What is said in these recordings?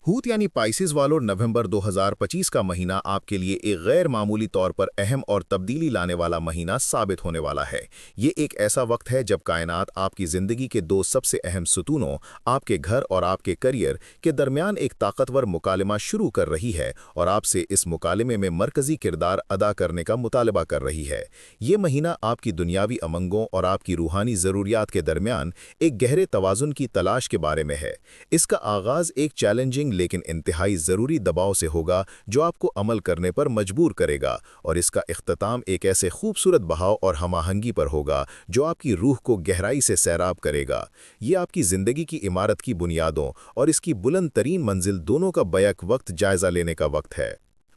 हूत यानी पाइसिस वालों, नवंबर 2025 का महीना आपके लिए एक गैर मामूली तौर पर अहम और तब्दीली लाने वाला महीना साबित होने वाला है। ये एक ऐसा वक्त है जब कायनात आपकी ज़िंदगी के दो सबसे अहम सुतूनों, आपके घर और आपके करियर के दरमियान एक ताकतवर मुकालमा शुरू कर रही है और आपसे इस मुकालमे में मरकज़ी किरदार अदा करने का मुतालबा कर रही है। ये महीना आपकी दुनियावी अमंगों और आपकी रूहानी ज़रूरियात के दरमियान एक गहरे तवाज़ुन की तलाश के बारे में है। इसका आगाज़ एक चैलेंजिंग लेकिन इंतहाई ज़रूरी दबाव से होगा जो आपको अमल करने पर मजबूर करेगा, और इसका इख्तिताम एक ऐसे खूबसूरत बहाव और हमाहंगी पर होगा जो आपकी रूह को गहराई से सैराब करेगा। ये आपकी ज़िंदगी की इमारत की बुनियादों और इसकी बुलंद तरीन मंजिल दोनों का बैक वक्त जायज़ा लेने का वक्त है।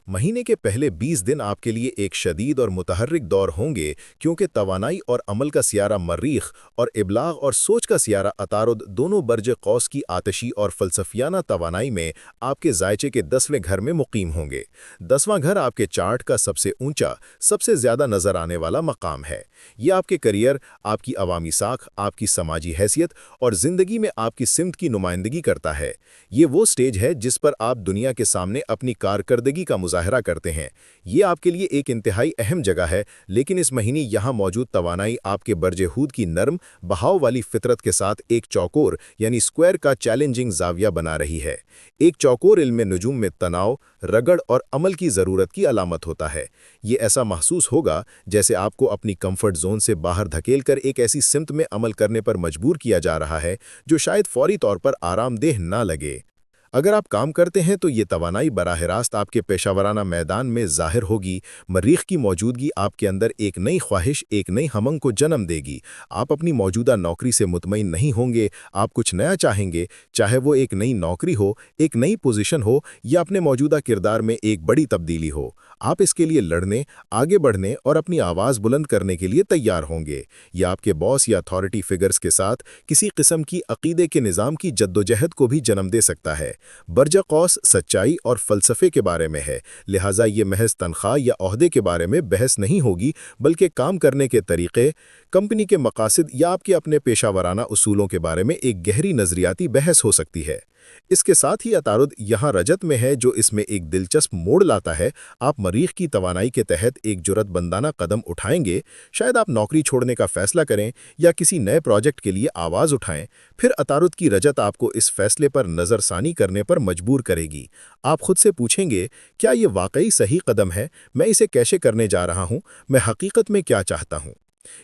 महीने के पहले 20 दिन आपके लिए एक शदीद और मुतहर्रिक दौर होंगे, क्योंकि तवानाई और अमल का सियारा मर्रीख और इब्लाग और सोच का सियारा अतारुद दोनों बर्ज कौस की आतशी और फ़लसफ़ियाना तवानाई में आपके जायचे के 10वें घर में मुकीम होंगे। 10वां घर आपके चार्ट का सबसे ऊंचा, सबसे ज़्यादा नज़र आने वाला मकाम है। ये आपके करियर, आपकी अवामी साख, आपकी समाजी हैसियत और ज़िंदगी में आपकी सिमत की नुमाइंदगी करता है। ये वो स्टेज है जिस पर आप दुनिया के सामने अपनी कारकर्दगी का मुजाहरा करते हैं। ये आपके लिए एक इंतहाई अहम जगह है, लेकिन इस महीने यहाँ मौजूद तवानाई आपके बर्ज हूद की नरम बहाव वाली फितरत के साथ एक चौकोर यानी स्क्वायर का चैलेंजिंग जाविया बना रही है। एक चौकोर इल्म नजूम में तनाव, रगड़ और अमल की ज़रूरत की अलामत होता है। ये ऐसा महसूस होगा जैसे आपको अपनी कंफर्ट जोन से बाहर धकेलकर एक ऐसी सिमत में अमल करने पर मजबूर किया जा रहा है जो शायद फौरी तौर पर आरामदेह ना लगे। अगर आप काम करते हैं तो ये तवानाई बराह रास्त आपके पेशावराना मैदान में ज़ाहिर होगी। मरीख की मौजूदगी आपके अंदर एक नई ख्वाहिश, एक नई हमंग को जन्म देगी। आप अपनी मौजूदा नौकरी से मुतमईन नहीं होंगे, आप कुछ नया चाहेंगे, चाहे वो एक नई नौकरी हो, एक नई पोजीशन हो या अपने मौजूदा किरदार में एक बड़ी तब्दीली हो। आप इसके लिए लड़ने, आगे बढ़ने और अपनी आवाज़ बुलंद करने के लिए तैयार होंगे। या आपके बॉस या अथॉरिटी फिगर्स के साथ किसी किस्म की अकीदे के निज़ाम की जद्दोजहद को भी जन्म दे सकता है। बर्जा कौस सच्चाई और फ़लसफ़े के बारे में है, लिहाजा ये महज तनख्वाह या ओहदे के बारे में बहस नहीं होगी, बल्कि काम करने के तरीक़े, कंपनी के मकासद या आपके अपने पेशावराना उसूलों के बारे में एक गहरी नज़रियाती बहस हो सकती है। इसके साथ ही अतारुद यहाँ रजत में है जो इसमें एक दिलचस्प मोड़ लाता है। आप मरीख की तवानाई के तहत एक जुर्रतबंदाना कदम उठाएंगे, शायद आप नौकरी छोड़ने का फैसला करें या किसी नए प्रोजेक्ट के लिए आवाज़ उठाएं। फिर अतारुद की रजत आपको इस फैसले पर नज़रसानी करने पर मजबूर करेगी। आप खुद से पूछेंगे, क्या ये वाकई सही कदम है? मैं इसे कैसे करने जा रहा हूँ? मैं हकीकत में क्या चाहता हूँ?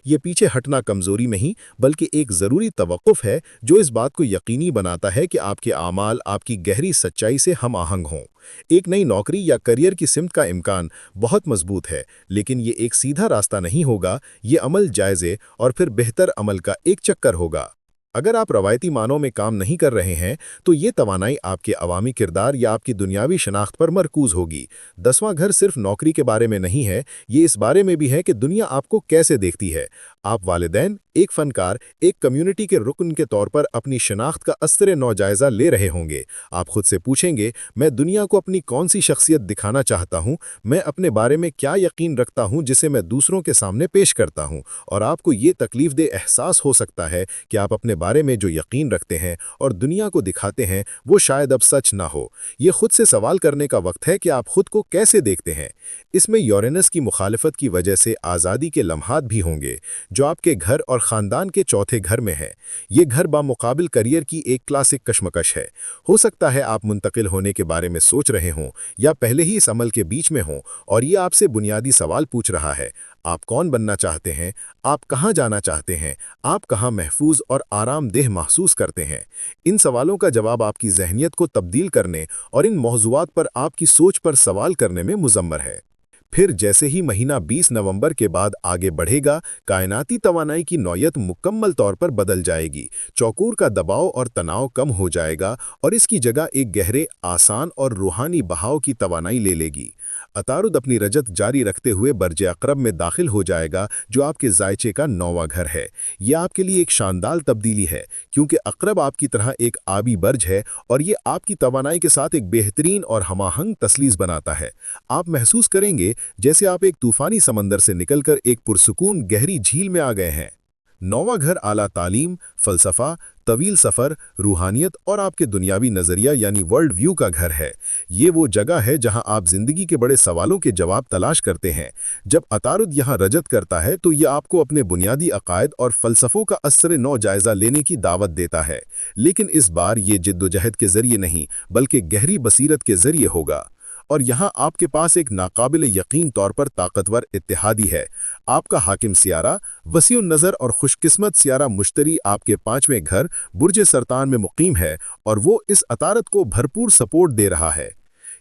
ये पीछे हटना कमज़ोरी नहीं, बल्कि एक ज़रूरी तवक्कुफ़ है जो इस बात को यकीनी बनाता है कि आपके आमाल आपकी गहरी सच्चाई से हम आहंग हों। एक नई नौकरी या करियर की सिमत का इम्कान बहुत मजबूत है, लेकिन ये एक सीधा रास्ता नहीं होगा। ये अमल, जायज़े और फिर बेहतर अमल का एक चक्कर होगा। अगर आप रवायती मानों में काम नहीं कर रहे हैं तो ये तवानाई आपके अवामी किरदार या आपकी दुनियावी शनाख्त पर मरकूज होगी। 10वां घर सिर्फ नौकरी के बारे में नहीं है, ये इस बारे में भी है कि दुनिया आपको कैसे देखती है। आप वालिदैन, एक फ़नकार, एक कम्युनिटी के रुकन के तौर पर अपनी शनाख्त का अस्तर नौ जायज़ा ले रहे होंगे। आप खुद से पूछेंगे, मैं दुनिया को अपनी कौन सी शख्सियत दिखाना चाहता हूँ? मैं अपने बारे में क्या यकीन रखता हूँ जिसे मैं दूसरों के सामने पेश करता हूँ? और आपको ये तकलीफ दे एहसास हो सकता है कि आप अपने बारे में जो यकीन रखते हैं और दुनिया को दिखाते हैं वो शायद अब सच ना हो। ये खुद से सवाल करने का वक्त है कि आप खुद को कैसे देखते हैं। इसमें यूरेनस की मुखालफत की वजह से आज़ादी के लम्हात भी होंगे जो आपके घर और ख़ानदान के चौथे घर में है। ये घर बामुकाबिल करियर की एक क्लासिक कशमकश है। हो सकता है आप मुंतकिल होने के बारे में सोच रहे हों या पहले ही इस अमल के बीच में हों, और ये आपसे बुनियादी सवाल पूछ रहा है। आप कौन बनना चाहते हैं? आप कहाँ जाना चाहते हैं? आप कहाँ महफूज और आरामदेह महसूस करते हैं? इन सवालों का जवाब आपकी ज़हनियत को तब्दील करने और इन मौज़ूआत पर आपकी सोच पर सवाल करने में मुज़म्मर है। फिर जैसे ही महीना 20 नवंबर के बाद आगे बढ़ेगा, कायनाती तवानाई की नौयत मुकम्मल तौर पर बदल जाएगी। चौकोर का दबाव और तनाव कम हो जाएगा और इसकी जगह एक गहरे, आसान और रूहानी बहाव की तवानाई ले लेगी। अतारुद अपनी रजत जारी रखते हुए बर्ज अक़रब में दाखिल हो जाएगा जो आपके जायचे का 9वां घर है। यह आपके लिए एक शानदार तब्दीली है, क्योंकि अक़रब आपकी तरह एक आबी बर्ज है और ये आपकी तवानाई के साथ एक बेहतरीन और हमाहंग तस्लीस बनाता है। आप महसूस करेंगे जैसे आप एक तूफ़ानी समंदर से निकलकर एक पुरसुकून गहरी झील में आ गए हैं। 9वां घर आला तालीम, फ़लसफ़ा, तवील सफ़र, रूहानियत और आपके दुनियावी नज़रिया यानी वर्ल्ड व्यू का घर है। ये वो जगह है जहां आप ज़िंदगी के बड़े सवालों के जवाब तलाश करते हैं। जब अतारुद यहाँ रजत करता है तो ये आपको अपने बुनियादी अकायद और फ़लसफ़ों का असर नौ जायज़ा लेने की दावत देता है, लेकिन इस बार ये जिद्दोजहद के ज़रिए नहीं बल्कि गहरी बसीरत के ज़रिए होगा। और यहाँ आपके पास एक नाकाबिल यकीन तौर पर ताकतवर इत्तेहादी है। आपका हाकिम सियारा, वसीउन नज़र और खुशकिस्मत सियारा मुश्तरी आपके 5वें घर बुर्ज सरतान में मुकीम है और वो इस अतारत को भरपूर सपोर्ट दे रहा है।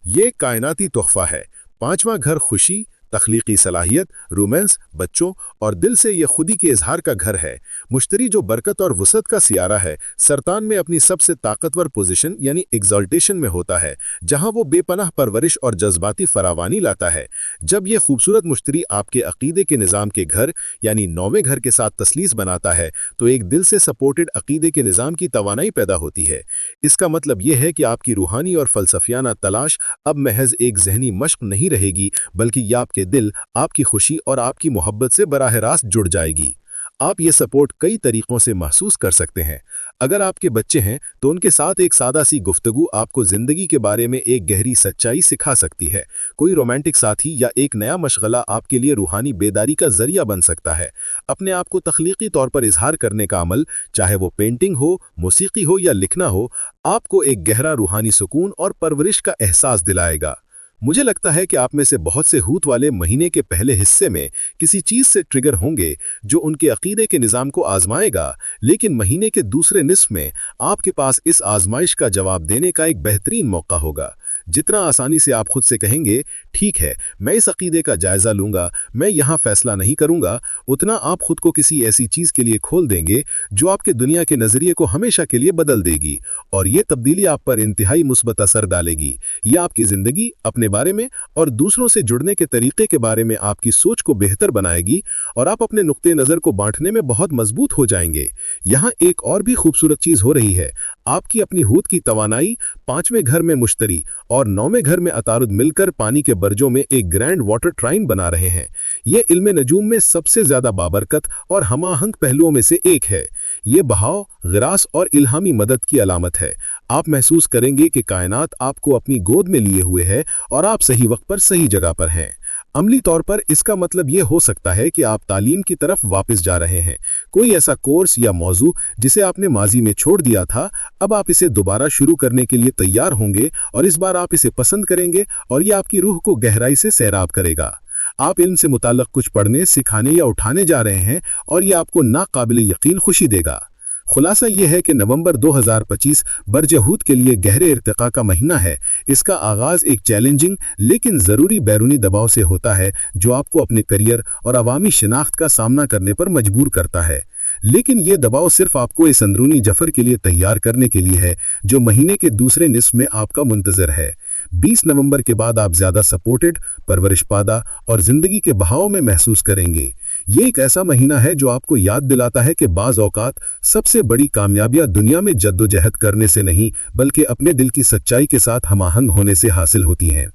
ये कायनाती तोहफ़ा है। 5वां घर खुशी, तख्लीकी सलाहियत, रोमांस, बच्चों और दिल से ये खुदी के इजहार का घर है। मुश्तरी जो बरकत और वसअत का सियारा है, सरतान में अपनी सबसे ताकतवर पोजीशन यानी एग्जॉल्टेशन में होता है, जहां वो बेपनाह परवरिश और जज्बाती फरावानी लाता है। जब ये खूबसूरत मुश्तरी आपके अकीदे के निज़ाम के घर यानी 9वें घर के साथ तसलीस बनाता है तो एक दिल से सपोर्टेड अकीदे के निज़ाम की तवानाई पैदा होती है। इसका मतलब ये है कि आपकी रूहानी और फ़लसफ़ियाना तलाश अब महज एक ज़हनी मश्क नहीं रहेगी, बल्कि यह आपके दिल, आपकी खुशी और आपकी मोहब्बत से बराह रास्त जुड़ जाएगी। आप ये सपोर्ट कई तरीक़ों से महसूस कर सकते हैं। अगर आपके बच्चे हैं तो उनके साथ एक सादा सी गुफ्तगू आपको ज़िंदगी के बारे में एक गहरी सच्चाई सिखा सकती है। कोई रोमांटिक साथी या एक नया मशगला आपके लिए रूहानी बेदारी का ज़रिया बन सकता है। अपने आप को तख्लीकी तौर पर इजहार करने का अमल, चाहे वो पेंटिंग हो, मौसीकी हो या लिखना हो, आपको एक गहरा रूहानी सुकून और परवरिश का एहसास दिलाएगा। मुझे लगता है कि आप में से बहुत से हूत वाले महीने के पहले हिस्से में किसी चीज़ से ट्रिगर होंगे जो उनके अकीदे के निज़ाम को आजमाएगा, लेकिन महीने के दूसरे निस्फ में आपके पास इस आजमाइश का जवाब देने का एक बेहतरीन मौका होगा। जितना आसानी से आप खुद से कहेंगे, ठीक है, मैं इस अकीदे का जायज़ा लूँगा, मैं यहाँ फ़ैसला नहीं करूँगा, उतना आप खुद को किसी ऐसी चीज़ के लिए खोल देंगे जो आपके दुनिया के नज़रिए को हमेशा के लिए बदल देगी, और ये तब्दीली आप पर इंतहाई मुस्बत असर डालेगी। यह आपकी ज़िंदगी, अपने बारे में और दूसरों से जुड़ने के तरीक़े के बारे में आपकी सोच को बेहतर बनाएगी और आप अपने नुक्ते नज़र को बांटने में बहुत मजबूत हो जाएंगे। यहाँ एक और भी खूबसूरत चीज़ हो रही है। आपकी अपनी हूत की तवानाई 5वें घर में मुश्तरी और 9वें घर में अतारुद मिलकर पानी के बरजों में एक ग्रैंड वाटर ट्राइन बना रहे हैं। ये इल्म नजूम में सबसे ज्यादा बाबरकत और हमाहंग पहलुओं में से एक है। ये बहाव, गिरास और इल्हामी मदद की अलामत है। आप महसूस करेंगे कि कायनात आपको अपनी गोद में लिए हुए है और आप सही वक्त पर सही जगह पर हैं। अमली तौर पर इसका मतलब ये हो सकता है कि आप तालीम की तरफ वापस जा रहे हैं। कोई ऐसा कोर्स या मौजू जिसे आपने माजी में छोड़ दिया था, अब आप इसे दोबारा शुरू करने के लिए तैयार होंगे और इस बार आप इसे पसंद करेंगे और ये आपकी रूह को गहराई से सैराब करेगा। आप इल्म से मुताल्लिक़ कुछ पढ़ने, सिखाने या उठाने जा रहे हैं और ये आपको नाकाबिल यकीन खुशी देगा। खुलासा यह है कि नवंबर 2025 बरजहूत के लिए गहरे इर्तिका का महीना है। इसका आगाज़ एक चैलेंजिंग लेकिन ज़रूरी बैरूनी दबाव से होता है जो आपको अपने करियर और अवामी शिनाख्त का सामना करने पर मजबूर करता है। लेकिन ये दबाव सिर्फ आपको इस अंदरूनी जफर के लिए तैयार करने के लिए है जो महीने के दूसरे निस्फ में आपका मुंतज़र है। 20 नवंबर के बाद आप ज़्यादा सपोर्टेड, परवरिश पादा और ज़िंदगी के बहाव में महसूस करेंगे। ये एक ऐसा महीना है जो आपको याद दिलाता है कि बाज़ औक़ात सबसे बड़ी कामयाबियाँ दुनिया में जद्दोजहद करने से नहीं बल्कि अपने दिल की सच्चाई के साथ हमाहंग होने से हासिल होती हैं।